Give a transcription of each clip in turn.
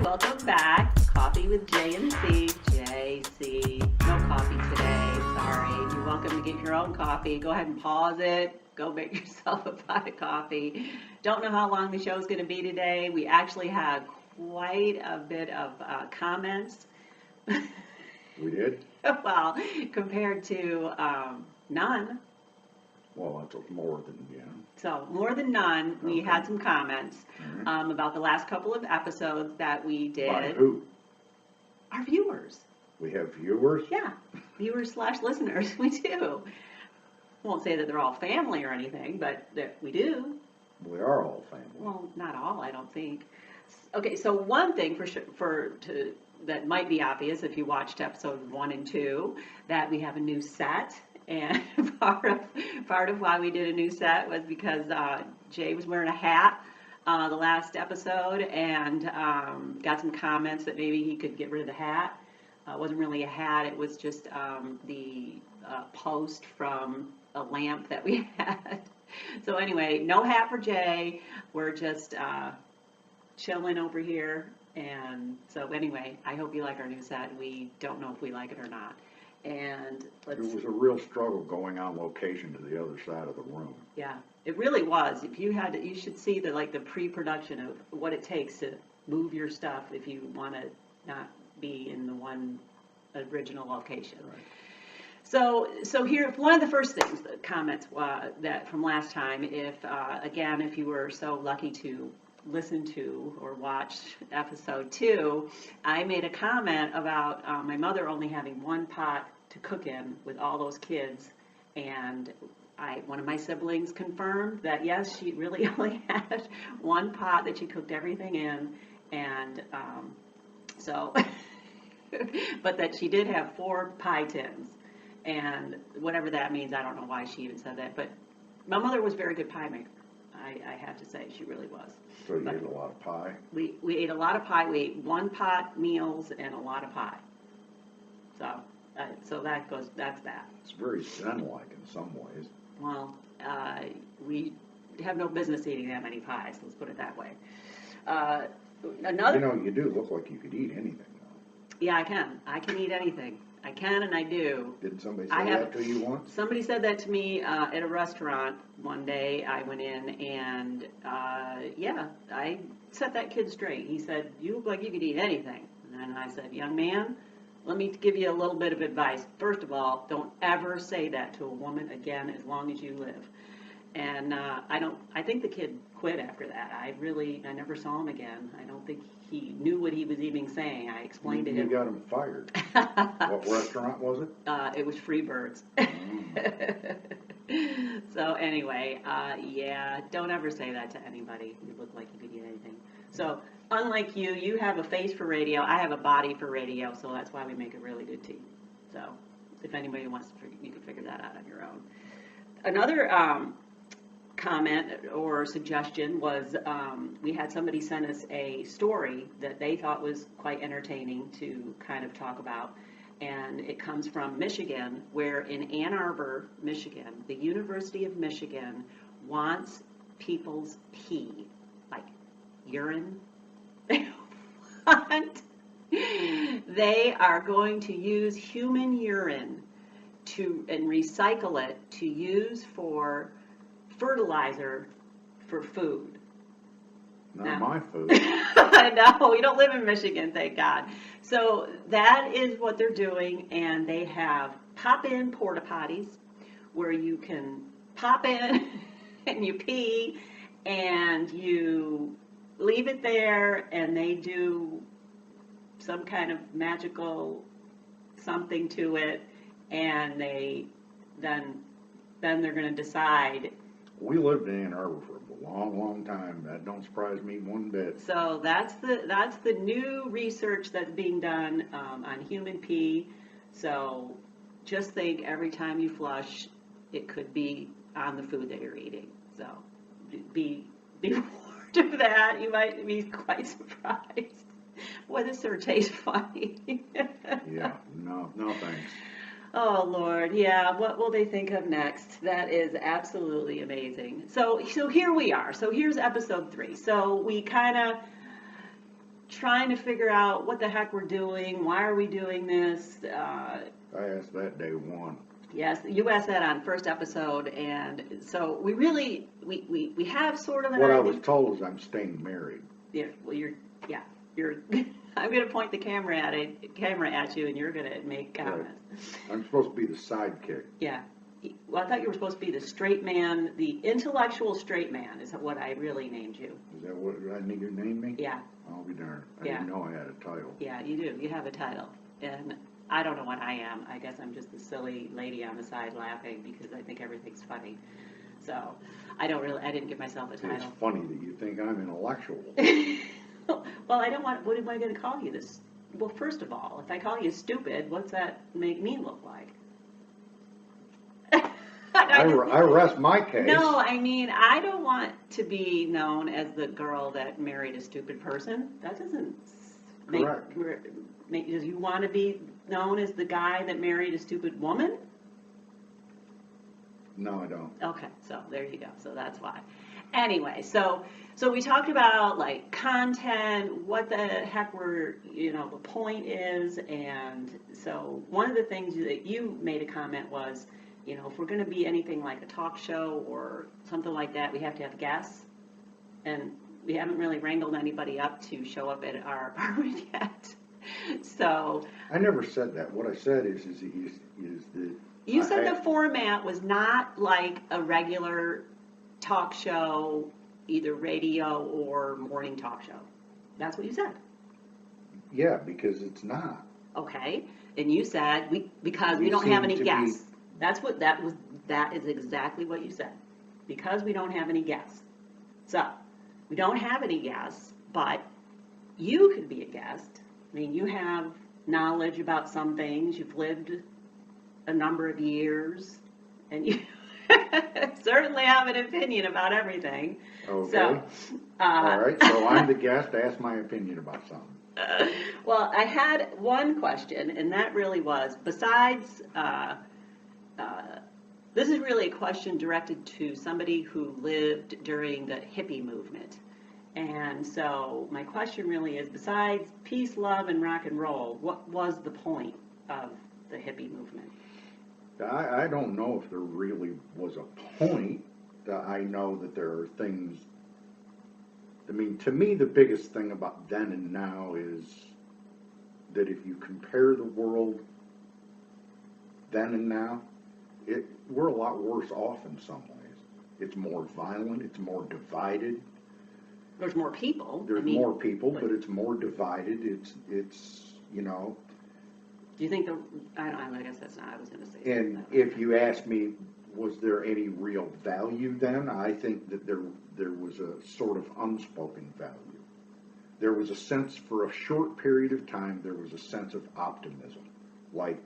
Welcome back. Coffee with J and C. JC. No coffee today. Sorry. You're welcome to get your own coffee. Go ahead and pause it. Go make yourself a pot of coffee. Don't know how long the show's going to be today. We actually had quite a bit of comments. We did? Well, compared to none. Well, that's more than, yeah. So, more than none, we Okay. had some comments about the last couple of episodes that we did. By who? Our viewers. We have viewers? Yeah, viewers/listeners, we do. Won't say that they're all family or anything, but that we do. We are all family. Well, not all, I don't think. Okay, so one thing for sure, that might be obvious if you watched episode 1 and 2, that we have a new set. And part of why we did a new set was because Jay was wearing a hat the last episode and got some comments that maybe he could get rid of the hat. It wasn't really a hat, it was just the post from a lamp that we had. So anyway, no hat for Jay. We're just chilling over here. And so anyway, I hope you like our new set. We don't know if we like it or not. And It was a real struggle going on location to the other side of the room. yeah, it really was. If you had to, you should see the pre-production of what it takes to move your stuff if you want to not be in the one original location. Right. So here, one of the first things, the comments that from last time, if you were so lucky to listen to or watch episode 2, I made a comment about my mother only having one pot to cook in with all those kids, and one of my siblings confirmed that yes, she really only had one pot that she cooked everything in, and so but that she did have 4 pie tins, and whatever that means, I don't know why she even said that, but my mother was a very good pie maker. I have to say, she really was. So you ate a lot of pie? We ate a lot of pie. We ate 1 pot meals and a lot of pie. So that's that. It's very Zen-like in some ways. Well, we have no business eating that many pies. Let's put it that way. Another. You know, you do look like you could eat anything, though. Yeah, I can. I can eat anything. I can and I do. Didn't somebody say that to you once? Somebody said that to me at a restaurant one day. I went in and, I set that kid straight. He said, "You look like you could eat anything." And I said, "Young man, let me give you a little bit of advice. First of all, don't ever say that to a woman again as long as you live." And I think the kid quit after that. I never saw him again. I don't think he knew what he was even saying. I explained to him. You got him fired. What restaurant was it? It was Freebirds. So anyway, don't ever say that to anybody. You look like you could eat anything. So unlike you have a face for radio. I have a body for radio, so that's why we make a really good team. So if anybody wants to, you can figure that out on your own. Another comment or suggestion was we had somebody send us a story that they thought was quite entertaining to kind of talk about, and it comes from Michigan, where in Ann Arbor, Michigan, the University of Michigan wants people's pee, like urine. What? They are going to use human urine and recycle it to use for fertilizer for food. Not my food. No, we don't live in Michigan, thank God. So that is what they're doing, and they have pop-in porta potties where you can pop in and you pee and you leave it there, and they do some kind of magical something to it, and then they're going to decide. We lived in Ann Arbor for a long, long time. That don't surprise me one bit. So that's the new research that's being done on human pee. So just think, every time you flush, it could be on the food that you're eating. So be warned of that. You might be quite surprised. Boy, this sure tastes funny. Yeah, no thanks. Oh, Lord, yeah, what will they think of next? That is absolutely amazing. So here we are. So here's episode 3. So we kind of trying to figure out what the heck we're doing, why are we doing this? I asked that day one. Yes, you asked that on first episode, and so we really, we have sort of an What I idea. was told is I'm staying married. Yeah, well, you're, I'm gonna point the camera at you, and you're gonna make comments. I'm supposed to be the sidekick. Yeah. Well, I thought you were supposed to be the straight man, the intellectual straight man, is what I really named you. Is that what I need to name me? Yeah. I'll be darned. I Yeah. didn't know I had a title. Yeah, you do. You have a title. And I don't know what I am. I guess I'm just the silly lady on the side laughing because I think everything's funny. So I didn't give myself a It's title. funny that you think I'm intellectual. Well, I don't want, what am I going to call you? This? Well, first of all, if I call you stupid, what's that make me look like? I rest my case. No, I mean, I don't want to be known as the girl that married a stupid person. That doesn't make, does you want to be known as the guy that married a stupid woman? No, I don't. Okay, so there you go. So that's why. Anyway, so we talked about like content, what the heck the point is, and so one of the things that you made a comment was, if we're going to be anything like a talk show or something like that, we have to have guests, and we haven't really wrangled anybody up to show up at our apartment yet. So I never said that. What I said is that you said the format was not like a regular talk show, either radio or morning talk show. That's what you said. Yeah, because it's not. Okay, and you said because we don't have any guests. That is exactly what you said. Because we don't have any guests. So, we don't have any guests, but you could be a guest. I mean, you have knowledge about some things. You've lived a number of years, and you certainly have an opinion about everything. Okay. So, all right, so I'm the guest. Ask my opinion about something. Well, I had one question, and that really was, besides... this is really a question directed to somebody who lived during the hippie movement. And so my question really is, besides peace, love, and rock and roll, what was the point of the hippie movement? I don't know if there really was a point. I know that there are things. I mean, to me, the biggest thing about then and now is that if you compare the world then and now, we're a lot worse off in some ways. It's more violent. It's more divided. There's more people. There's more people, but it's more divided. It's Do you think I guess that's not, I was going to say. And if you ask me, was there any real value then? I think that there was a sort of unspoken value. There was a sense, for a short period of time, there was a sense of optimism. Like,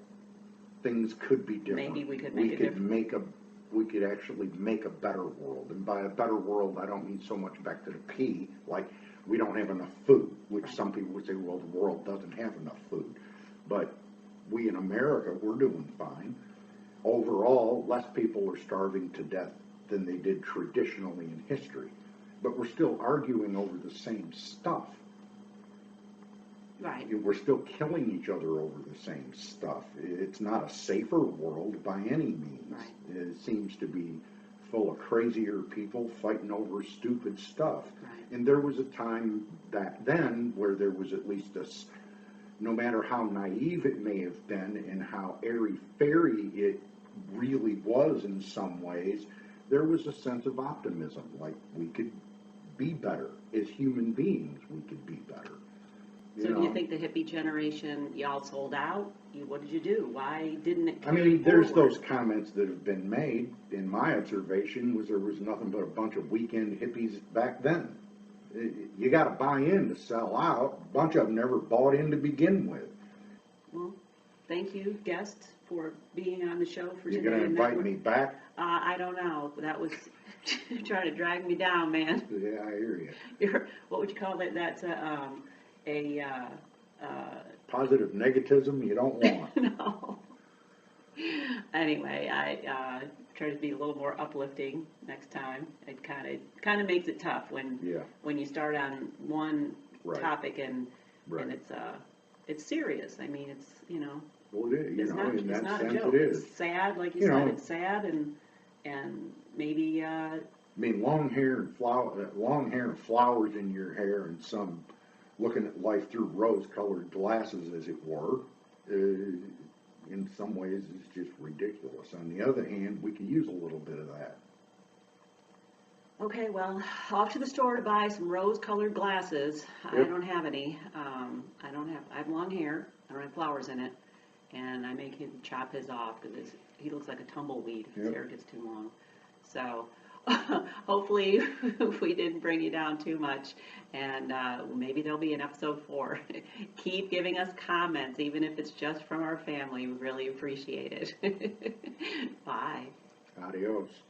things could be different. Maybe we could make it different. We could actually make a better world. And by a better world, I don't mean so much back to the P, like we don't have enough food, which some people would say, well, the world doesn't have enough food. But we in America, we're doing fine. Overall, less people are starving to death than they did traditionally in history. But we're still arguing over the same stuff. Right. We're still killing each other over the same stuff. It's not a safer world by any means. Right. It seems to be full of crazier people fighting over stupid stuff. Right. And there was a time back then where there was at least no matter how naive it may have been and how airy-fairy it really was in some ways, there was a sense of optimism, like we could be better. As human beings, we could be better. So do you think the hippie generation, y'all sold out? What did you do? Why didn't it I mean, there's those comments that have been made. In my observation, there was nothing but a bunch of weekend hippies back then. You got to buy in to sell out. A bunch of them never bought in to begin with. Well, thank you, guest, for being on the show for today. You're going to invite me back? I don't know. That was trying to drag me down, man. Yeah, I hear you. What would you call it? That's positive negativism you don't want. No. Anyway, I try to be a little more uplifting next time. It kind of makes it tough when you start on one Right. topic, and Right. it's serious. I mean, it's, you know, Well, it is, it's not, in it's that not a sense joke. it is. It's sad, like you You said, know, it's sad, and maybe, I mean, long hair and flowers in your hair, and some looking at life through rose-colored glasses, as it were, in some ways is just ridiculous. On the other hand, we could use a little bit of that. okay, well, off to the store to buy some rose-colored glasses. I Yep. don't have any. I have long hair. I don't have flowers in it. And I make him chop his off because he looks like a tumbleweed if his Yep. hair gets too long. So hopefully we didn't bring you down too much. And maybe there'll be an episode 4. Keep giving us comments, even if it's just from our family. We really appreciate it. Bye. Adios.